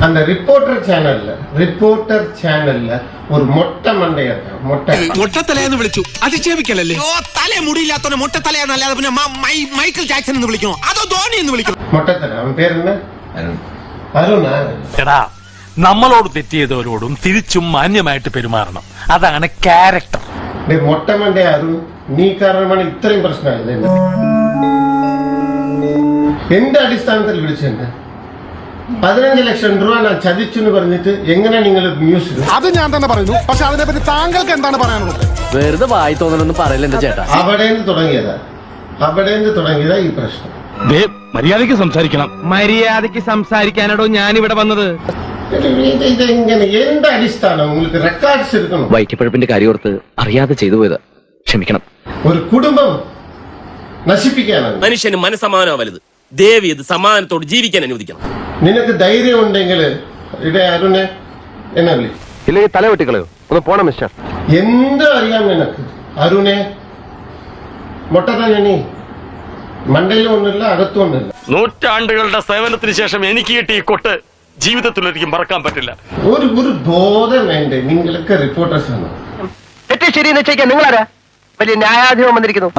அந்த ரிப்போர்ட்டர் சேனல்ல ஒரு மொட்டை மண்டைய മൊട്ടത്തലയെന്ന് വിളിച്ചു അധിക്ഷേപിക്കലല്ലേ തല മുടിയില്ലാത്തവനെ മൊട്ടത്തലയെന്നല്ലാതെ പിന്നെ മൈക്കിൾ ജാക്സൺ എന്ന് വിളിക്കണോ അതോ ധോണി എന്ന് വിളിക്കണോ? മൊട്ടത്തല. അവൻ പേരെന്താ? അരുണാ. എടാ, നമ്മളോട് തെറ്റിയതോരോടും തിരിച്ചും മാന്യമായിട്ട് പെരുമാറണം. അതാണ് ക്യാരക്ടർ. മൊട്ട മണ്ടയ അരുൺ, നീ കാരണമാണ് ഇത്രയും പ്രശ്നമായത്. എന്റെ അടിസ്ഥാനത്തിൽ വിളിച്ചെന്നെ 15 ലക്ഷം രൂപ ഞാൻ ചതിച്ചു എന്ന് പറഞ്ഞിട്ട് എങ്ങനെ നിങ്ങൾ ന്യൂസ്? അത് ഞാൻ തന്നെ പറയുന്നു. പക്ഷെ അതിനെപ്പറ്റി താങ്കൾക്ക് എന്താണ് പറയാനുള്ളത്? വെറുതെ വായി തോന്നണമെന്ന് പറയില്ല എന്റെ ചേട്ടാ. അവിടെ നിന്ന് തുടങ്ങിയതാ ഈ പ്രശ്നം. മര്യാദയ്ക്ക് സംസാരിക്കണം. മര്യാദയ്ക്ക് സംസാരിക്കാനാണോ ഞാൻ ഇവിടെ വന്നത്? ഇതെങ്ങനെ? എന്റെ അടിസ്ഥാനം നിങ്ങൾക്ക് റെക്കോർഡ്സ് എടുക്കണം. വൈറ്റിപ്പഴപ്പിന്റെ കാര്യോർത്ത് അറിയാതെ ചെയ്തു പോയത്, ക്ഷമിക്കണം. ഒരു കുടുംബം നശിപ്പിക്കാനാണ്. മനുഷ്യന് മനസ്സമാനോ വലുത്. ദേവി ഇത് സമാധാനത്തോട് ജീവിക്കാൻ അനുവദിക്കണം. നിനക്ക് ധൈര്യം ഉണ്ടെങ്കിൽ ഇവിടെ അരുണെ എന്നെ വിളി. ഇല്ലെങ്കിൽ തല വെട്ടിക്കളയോ? ഒന്ന് പോണം മിസ്റ്റർ. എന്തോ അറിയാം നിനക്ക് അരുണെ. മൊട്ടത്തന്നെ മണ്ടയിലും ഒന്നുമില്ല, അകത്തും ഒന്നുമില്ല. നൂറ്റാണ്ടുകളുടെ സേവനത്തിന് ശേഷം എനിക്ക് കിട്ടിയ കൊട്ട് ജീവിതത്തിലൊരിക്കലും മറക്കാൻ പറ്റില്ല. ഒരു ബോധം വേണ്ടേ നിങ്ങൾക്ക്? റിപ്പോർട്ടേഴ്സ് ആണ്. തെറ്റ് ശരിയെന്ന് വെച്ചേക്കാൻ നിങ്ങളാരാ? വലിയ ന്യായാധിപം വന്നിരിക്കുന്നു.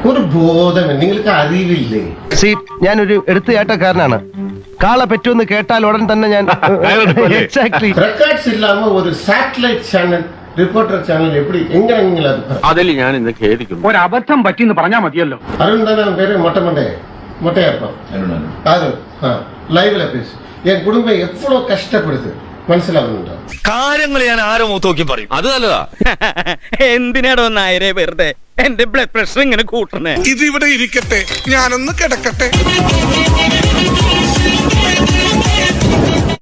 ഒരു ബോധം നിങ്ങൾക്ക് അറിവില്ലേ? ഞാനൊരു എടുത്തുചാട്ടക്കാരനാണ്. കാള പറ്റുമെന്ന് കേട്ടാൽ ഉടൻ തന്നെ ഞാൻ റെക്കോർഡ്സ് ഇല്ലാമ ഒരു സാറ്റലൈറ്റ് ചാനൽ, റിപ്പോർട്ടർ ചാനൽ എപ്പടി എങ്ങനെ? അതിൽ ഞാൻ ഇന്ന് ഖേദിക്കുന്നു. ഒരു അബദ്ധം പറ്റിന്ന് പറഞ്ഞാൽ മതിയല്ലോ. അരുൺ തന്നെ പേര് മൊട്ടയപ്പം അരുൺ. ലൈവിലെ പേസ് എൻ കുടുംബം എപ്പോഴും കഷ്ടപ്പെടുത്ത് മനസ്സിലാകുന്നുണ്ടോ? കാര്യങ്ങൾ ഞാൻ ആരോ നോക്കി പറയും. അത് നല്ലതാ. എന്തിനാടോ നായരെ വെറുതെ എന്റെ ബ്ലഡ് പ്രഷർ ഇങ്ങനെ കൂട്ടണേ? ഇതിവിടെ ഇരിക്കട്ടെ, ഞാനൊന്ന് കിടക്കട്ടെ.